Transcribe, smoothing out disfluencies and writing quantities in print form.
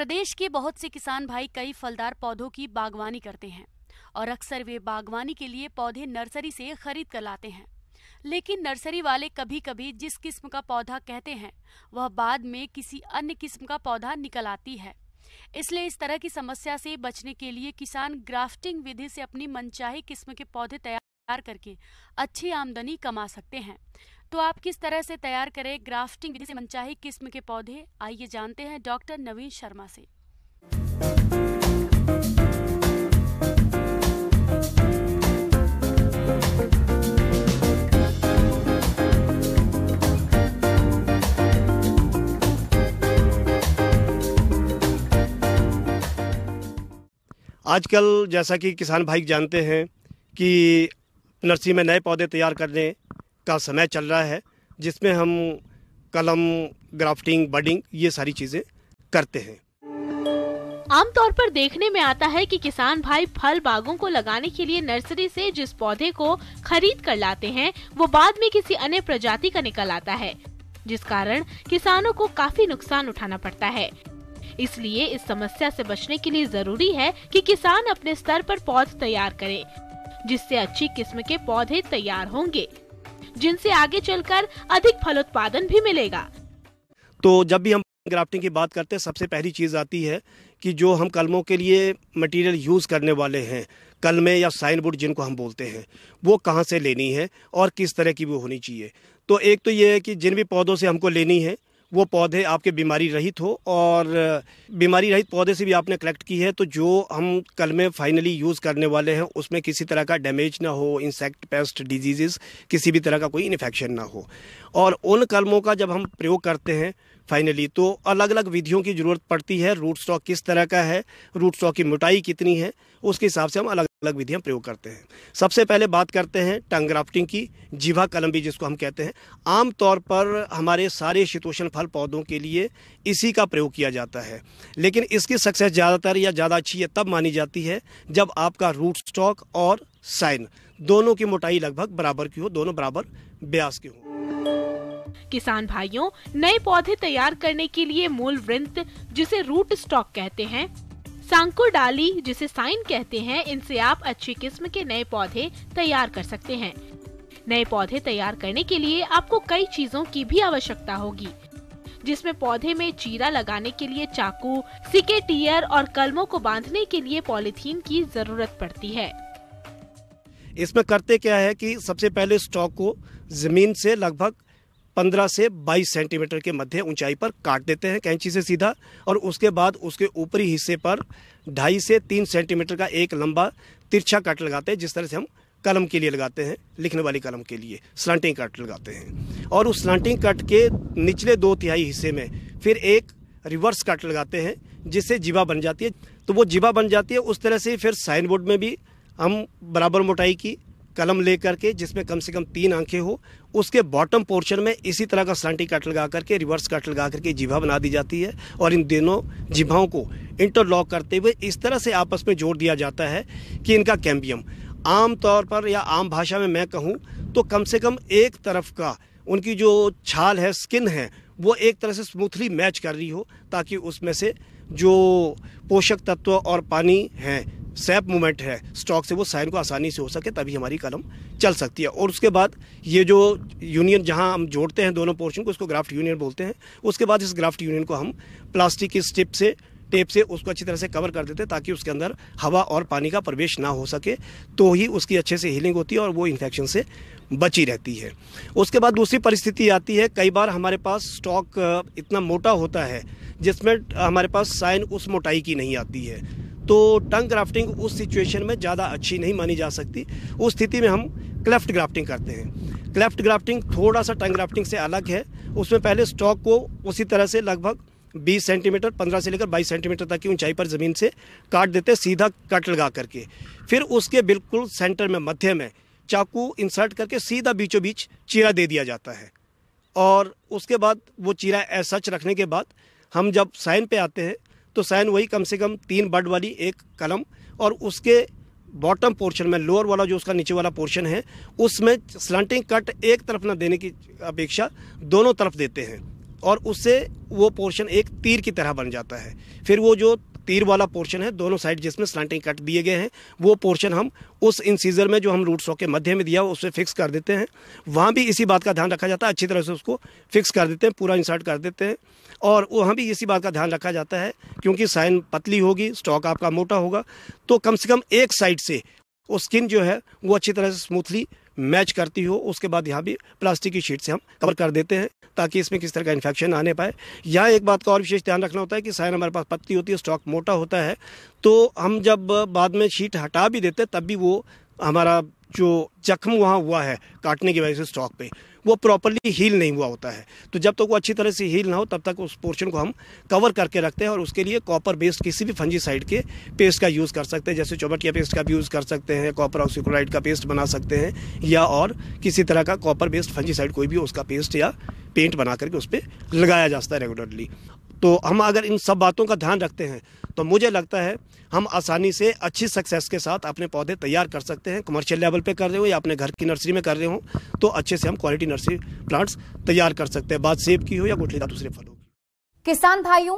प्रदेश के बहुत से किसान भाई कई फलदार पौधों की बागवानी करते हैं और अक्सर वे बागवानी के लिए पौधे नर्सरी से खरीद कर लाते हैं। लेकिन नर्सरी वाले कभी कभी जिस किस्म का पौधा कहते हैं वह बाद में किसी अन्य किस्म का पौधा निकल आती है। इसलिए इस तरह की समस्या से बचने के लिए किसान ग्राफ्टिंग विधि से अपनी मनचाही किस्म के पौधे तैयार करके अच्छी आमदनी कमा सकते हैं। तो आप किस तरह से तैयार करें ग्राफ्टिंग विधि से मनचाही किस्म के पौधे, आइए जानते हैं डॉक्टर नवीन शर्मा से। आजकल जैसा कि किसान भाई जानते हैं कि नर्सरी में नए पौधे तैयार करने का समय चल रहा है, जिसमें हम कलम, ग्राफ्टिंग, बडिंग ये सारी चीज़ें करते हैं। आमतौर पर देखने में आता है कि किसान भाई फल बागों को लगाने के लिए नर्सरी से जिस पौधे को खरीद कर लाते हैं वो बाद में किसी अन्य प्रजाति का निकल आता है, जिस कारण किसानों को काफी नुकसान उठाना पड़ता है। इसलिए इस समस्या से बचने के लिए जरूरी है कि किसान अपने स्तर पर पौध तैयार करे, जिससे अच्छी किस्म के पौधे तैयार होंगे, जिनसे आगे चलकर अधिक फलोत्पादन भी मिलेगा। तो जब भी हम ग्राफ्टिंग की बात करते हैं, सबसे पहली चीज़ आती है कि जो हम कलमों के लिए मटेरियल यूज़ करने वाले हैं, कलमें या साइनबोर्ड जिनको हम बोलते हैं, वो कहाँ से लेनी है और किस तरह की वो होनी चाहिए। तो एक तो ये है कि जिन भी पौधों से हमको लेनी है वो पौधे आपके बीमारी रहित हो, और बीमारी रहित पौधे से भी आपने कलेक्ट की है तो जो हम कलमें फाइनली यूज़ करने वाले हैं उसमें किसी तरह का डैमेज ना हो, इंसेक्ट, पेस्ट, डिजीज़, किसी भी तरह का कोई इन्फेक्शन ना हो। और उन कलमों का जब हम प्रयोग करते हैं फाइनली तो अलग अलग विधियों की ज़रूरत पड़ती है। रूट स्टॉक किस तरह का है, रूट स्टॉक की मोटाई कितनी है, उसके हिसाब से हम अलग अलग विधियां प्रयोग करते हैं। सबसे पहले बात करते हैं टंग ग्राफ्टिंग की, जीवा कलम भी जिसको हम कहते हैं। आम तौर पर हमारे सारे शीतोष्ण फल पौधों के लिए इसी का प्रयोग किया जाता है, लेकिन इसकी सक्सेस ज़्यादातर या ज़्यादा अच्छी है तब मानी जाती है जब आपका रूट स्टॉक और साइन दोनों की मोटाई लगभग बराबर की हो, दोनों बराबर व्यास की हो। किसान भाइयों, नए पौधे तैयार करने के लिए मूल वृंत जिसे रूट स्टॉक कहते हैं, सांकुर डाली जिसे साइन कहते हैं, इनसे आप अच्छी किस्म के नए पौधे तैयार कर सकते हैं। नए पौधे तैयार करने के लिए आपको कई चीजों की भी आवश्यकता होगी, जिसमें पौधे में चीरा लगाने के लिए चाकू, सिके टियर और कलमों को बांधने के लिए पॉलीथीन की जरूरत पड़ती है। इसमें करते क्या है कि सबसे पहले स्टॉक को जमीन से लगभग 15 से 22 सेंटीमीटर के मध्य ऊंचाई पर काट देते हैं कैंची से सीधा, और उसके बाद उसके ऊपरी हिस्से पर 2.5 से 3 सेंटीमीटर का एक लंबा तिरछा कट लगाते हैं, जिस तरह से हम कलम के लिए लगाते हैं, लिखने वाली कलम के लिए स्लांटिंग कट लगाते हैं। और उस स्लांटिंग कट के निचले 2/3 हिस्से में फिर एक रिवर्स कट लगाते हैं, जिससे जीवा बन जाती है। तो वो जीवा बन जाती है, उस तरह से फिर साइन बोर्ड में भी हम बराबर मोटाई की कलम ले करके जिसमें कम से कम 3 आंखें हो, उसके बॉटम पोर्शन में इसी तरह का स्लांटिंग कट लगा करके, रिवर्स कट लगा करके जीभा बना दी जाती है, और इन दोनों जीभाओं को इंटरलॉक करते हुए इस तरह से आपस में जोड़ दिया जाता है कि इनका कैम्बियम आम तौर पर या आम भाषा में मैं कहूँ तो कम से कम एक तरफ का उनकी जो छाल है, स्किन है, वो एक तरह से स्मूथली मैच कर रही हो, ताकि उसमें से जो पोषक तत्व और पानी है, सैप मूवमेंट है स्टॉक से, वो साइन को आसानी से हो सके, तभी हमारी कलम चल सकती है। और उसके बाद ये जो यूनियन जहां हम जोड़ते हैं दोनों पोर्शन को, उसको ग्राफ्ट यूनियन बोलते हैं। उसके बाद इस ग्राफ्ट यूनियन को हम प्लास्टिक की टेप से उसको अच्छी तरह से कवर कर देते हैं, ताकि उसके अंदर हवा और पानी का प्रवेश ना हो सके, तो ही उसकी अच्छे से हीलिंग होती है और वो इन्फेक्शन से बची रहती है। उसके बाद दूसरी परिस्थिति आती है, कई बार हमारे पास स्टॉक इतना मोटा होता है जिसमें हमारे पास साइन उस मोटाई की नहीं आती है, तो टंग ग्राफ्टिंग उस सिचुएशन में ज़्यादा अच्छी नहीं मानी जा सकती। उस स्थिति में हम क्लेफ्ट ग्राफ्टिंग करते हैं। क्लेफ्ट ग्राफ्टिंग थोड़ा सा टंग ग्राफ्टिंग से अलग है। उसमें पहले स्टॉक को उसी तरह से लगभग 20 सेंटीमीटर, 15 से लेकर 22 सेंटीमीटर तक की ऊंचाई पर ज़मीन से काट देते हैं, सीधा कट लगा करके। फिर उसके बिल्कुल सेंटर में, मध्य में चाकू इंसर्ट करके सीधा बीचों बीच चीरा दे दिया जाता है। और उसके बाद वो चीरा ऐसा सच रखने के बाद हम जब साइन पे आते हैं तो साइन वही कम से कम 3 बड वाली एक कलम, और उसके बॉटम पोर्शन में, लोअर वाला जो उसका नीचे वाला पोर्शन है, उसमें स्लांटिंग कट एक तरफ ना देने की अपेक्षा दोनों तरफ देते हैं, और उससे वो पोर्शन एक तीर की तरह बन जाता है। फिर वो जो तीर वाला पोर्शन है दोनों साइड जिसमें स्लांटिंग कट दिए गए हैं, वो पोर्शन हम उस इंसीजर में जो हम रूट स्टॉक के मध्य में दिया उससे फिक्स कर देते हैं। वहाँ भी इसी बात का ध्यान रखा जाता है, अच्छी तरह से उसको फिक्स कर देते हैं, पूरा इंसर्ट कर देते हैं। और वहाँ भी इसी बात का ध्यान रखा जाता है क्योंकि साइन पतली होगी, स्टॉक आपका मोटा होगा, तो कम से कम एक साइड से वो स्किन जो है वो अच्छी तरह से स्मूथली मैच करती हो। उसके बाद यहाँ भी प्लास्टिक की शीट से हम कवर कर देते हैं ताकि इसमें किसी तरह का इन्फेक्शन आने पाए। यहाँ एक बात का और विशेष ध्यान रखना होता है कि साइन हमारे पास पतली होती है, स्टॉक मोटा होता है, तो हम जब बाद में शीट हटा भी देते हैं तब भी वो हमारा जो जख्म वहाँ हुआ है काटने की वजह से स्टॉक पे, वो प्रॉपरली हील नहीं हुआ होता है। तो जब तक वो अच्छी तरह से हील ना हो तब तक उस पोर्शन को हम कवर करके रखते हैं। और उसके लिए कॉपर बेस्ड किसी भी फंजीसाइड के पेस्ट का यूज़ कर सकते हैं, जैसे चौबटिया पेस्ट का भी यूज़ कर सकते हैं, कॉपर ऑक्सीक्लोराइड का पेस्ट बना सकते हैं, या और किसी तरह का कॉपर बेस्ड फंजीसाइड कोई भी उसका पेस्ट या पेंट बना करके उस पर लगाया जाता है रेगुलरली। तो हम अगर इन सब बातों का ध्यान रखते हैं तो मुझे लगता है हम आसानी से अच्छी सक्सेस के साथ अपने पौधे तैयार कर सकते हैं। कमर्शियल लेवल पे कर रहे हो या अपने घर की नर्सरी में कर रहे हो तो अच्छे से हम क्वालिटी नर्सरी प्लांट्स तैयार कर सकते हैं, बात सेब की हो या गुठलीदार दूसरे फलों की। किसान भाइयों,